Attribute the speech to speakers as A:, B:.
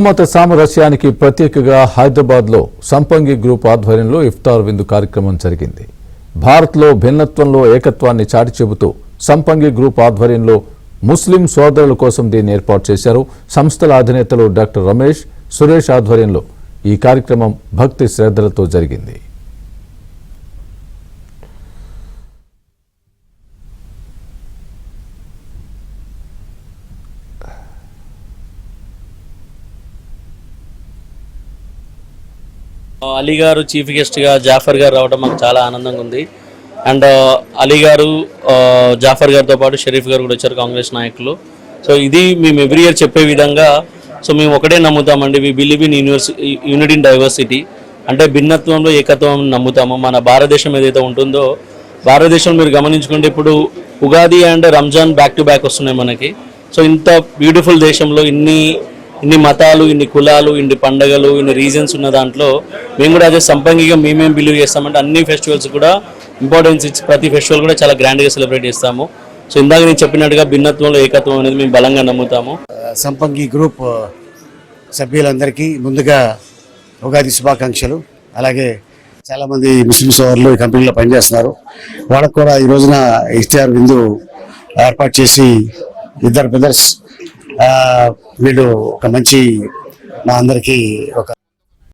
A: మత సామరస్యానికి ప్రత్యేకగా హైదరాబాద్లో సంపంగి గ్రూప్ ఆధ్వర్యంలో ఇఫ్తార్ విందు కార్యక్రమం జరిగింది. భారత్లో భిన్నత్వంలో ఏకత్వాన్ని చాటి చెబుతూ సంపంగి గ్రూప్ ఆధ్వర్యంలో ముస్లిం సోదరుల కోసం దీన్ని ఏర్పాటు చేశారు. సంస్థల అధినేతలు డాక్టర్ రమేష్, సురేష్ ఆధ్వర్యంలో ఈ కార్యక్రమం భక్తి శ్రద్ధలతో జరిగింది.
B: అలీ గారు చీఫ్ గెస్ట్గా జాఫర్ గారు రావడం మాకు చాలా ఆనందంగా ఉంది. అండ్ అలీ గారు, జాఫర్ గారితో పాటు షరీఫ్ గారు కూడా వచ్చారు, కాంగ్రెస్ నాయకులు. సో ఇది మేము ఎవ్రీ ఇయర్ చెప్పే విధంగా, సో మేము ఒకటే నమ్ముతామండి, we believe in unity in diversity. అంటే భిన్నత్వంలో ఏకత్వం నమ్ముతాము. మన భారతదేశం ఏదైతే ఉంటుందో, భారతదేశం మీరు గమనించుకుంటే ఇప్పుడు Ugadi and Ramzan back to back వస్తున్నాయి మనకి. సో ఇంత బ్యూటిఫుల్ దేశంలో ఇన్ని మతాలు, ఇన్ని కులాలు, ఇన్ని పండుగలు, ఇన్ని రీజన్స్ ఉన్న దాంట్లో మేము కూడా అదే సంపంగిగా మేమేం బిలీవ్ చేస్తామంటే అన్ని ఫెస్టివల్స్ కూడా ఇంపార్టెన్స్ ఇచ్చి ప్రతి ఫెస్టివల్ కూడా చాలా గ్రాండ్గా సెలబ్రేట్ చేస్తాము. సో ఇందాక నేను చెప్పినట్టుగా భిన్నత్వంలో ఏకత్వం అనేది మేము బలంగా నమ్ముతాము.
C: సంపంగి గ్రూప్ సభ్యులందరికీ ముందుగా ఉగాది శుభాకాంక్షలు. అలాగే చాలామంది ముస్లిం సోదరులు ఈ కంపెనీలో పనిచేస్తున్నారు. వాళ్ళకు కూడా ఈ రోజున ఇఫ్తార్ విందు ఏర్పాటు చేసి ఇద్దరు బ్రదర్స్ వీళ్ళు ఒక మంచి మా అందరికీ ఒక